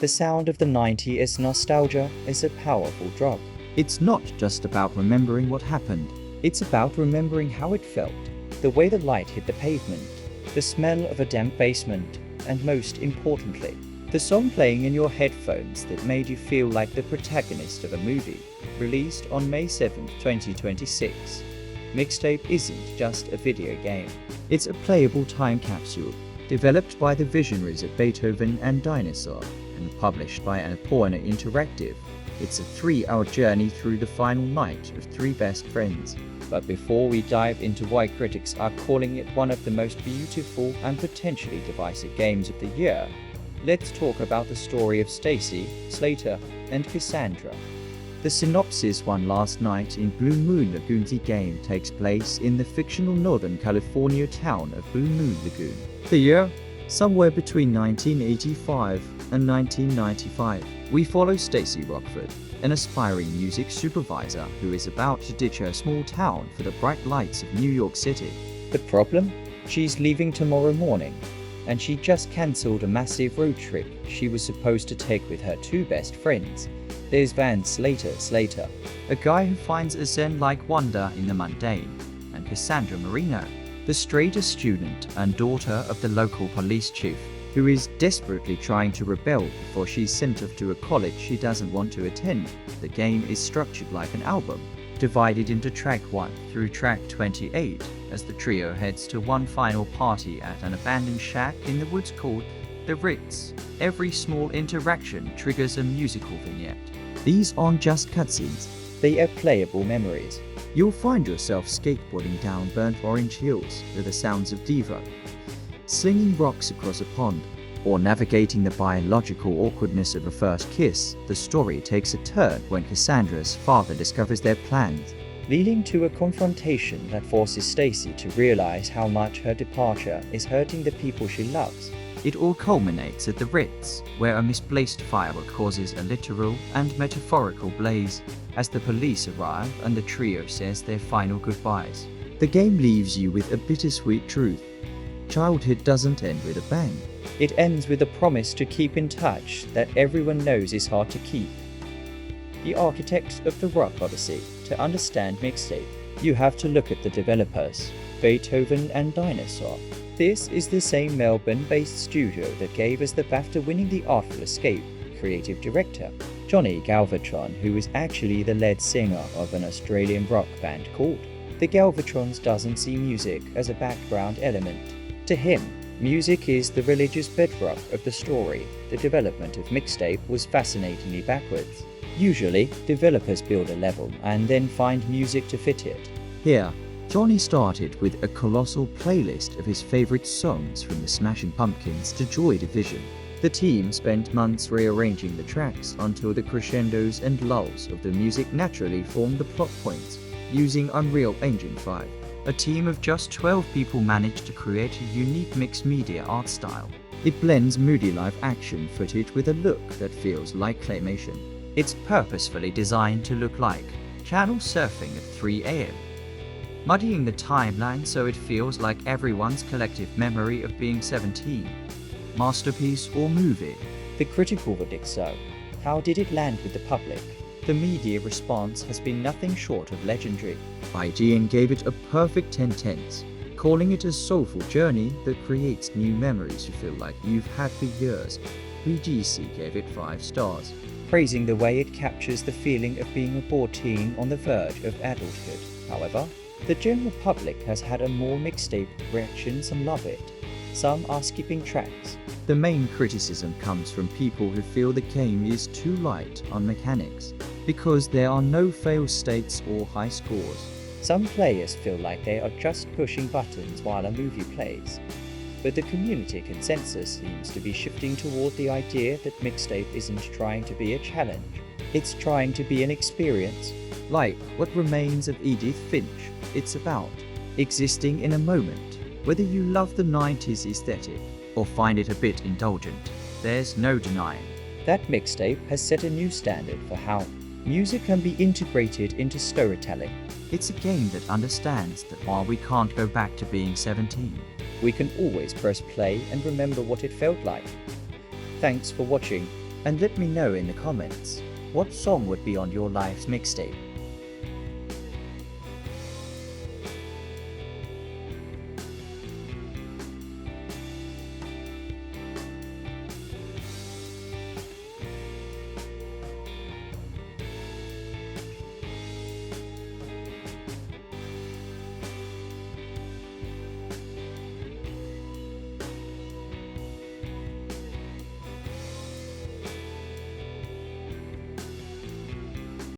The sound of the 90s nostalgia is a powerful drug. It's not just about remembering what happened, it's about remembering how it felt, the way the light hit the pavement, the smell of a damp basement, and most importantly, the song playing in your headphones that made you feel like the protagonist of a movie. Released on May 7, 2026. Mixtape isn't just a video game. It's a playable time capsule, developed by the visionaries at Beethoven and Dinosaur, and published by Annapurna Interactive. It's a 3-hour journey through the final night of three best friends. But before we dive into why critics are calling it one of the most beautiful and potentially divisive games of the year, let's talk about the story of Stacy, Slater, and Cassandra. The synopsis won last night in Blue Moon Lagoon. The game takes place in the fictional Northern California town of Blue Moon Lagoon. The year? Somewhere between 1985 and 1995. We follow Stacy Rockford, an aspiring music supervisor who is about to ditch her small town for the bright lights of New York City. The problem? She's leaving tomorrow morning, and she just cancelled a massive road trip she was supposed to take with her two best friends. There's Slater, a guy who finds a zen-like wonder in the mundane, and Cassandra Marino, the straightest student and daughter of the local police chief, who is desperately trying to rebel before she's sent off to a college she doesn't want to attend. The game is structured like an album, divided into track 1 through track 28, as the trio heads to one final party at an abandoned shack in the woods called The Ritz. Every small interaction triggers a musical vignette. These aren't just cutscenes, they are playable memories. You'll find yourself skateboarding down burnt orange hills to the sounds of Diva, slinging rocks across a pond, or navigating the biological awkwardness of a first kiss. The story takes a turn when Cassandra's father discovers their plans, leading to a confrontation that forces Stacy to realize how much her departure is hurting the people she loves. It all culminates at the Ritz, where a misplaced firework causes a literal and metaphorical blaze as the police arrive and the trio says their final goodbyes. The game leaves you with a bittersweet truth. Childhood doesn't end with a bang. It ends with a promise to keep in touch that everyone knows is hard to keep. The architects of the Rock Odyssey. To understand Mixtape, you have to look at the developers, Beethoven and Dinosaur. This is the same Melbourne-based studio that gave us the BAFTA-winning The Artful Escape creative director, Johnny Galvatron, who is actually the lead singer of an Australian rock band called The Galvatrons. Doesn't see music as a background element. To him, music is the religious bedrock of the story. The development of Mixtape was fascinatingly backwards. Usually, developers build a level and then find music to fit it. Here, Johnny started with a colossal playlist of his favorite songs from the Smashing Pumpkins to Joy Division. The team spent months rearranging the tracks until the crescendos and lulls of the music naturally formed the plot points. Using Unreal Engine 5, a team of just 12 people managed to create a unique mixed media art style. It blends moody live action footage with a look that feels like claymation. It's purposefully designed to look like channel surfing at 3 a.m. muddying the timeline so it feels like everyone's collective memory of being 17. Masterpiece or movie? The critical verdict so. How did it land with the public? The media response has been nothing short of legendary. IGN gave it a perfect 10 tenths, calling it a soulful journey that creates new memories you feel like you've had for years. VGC gave it 5 stars, praising the way it captures the feeling of being a bored teen on the verge of adulthood. However, the general public has had a more Mixtape reaction. Some love it, some are skipping tracks. The main criticism comes from people who feel the game is too light on mechanics, because there are no fail states or high scores. Some players feel like they are just pushing buttons while a movie plays. But the community consensus seems to be shifting toward the idea that Mixtape isn't trying to be a challenge, it's trying to be an experience. Like What Remains of Edith Finch, it's about existing in a moment. Whether you love the 90s aesthetic or find it a bit indulgent, there's no denying that Mixtape has set a new standard for how music can be integrated into storytelling. It's a game that understands that while we can't go back to being 17, we can always press play and remember what it felt like. Thanks for watching. And let me know in the comments, what song would be on your life's mixtape?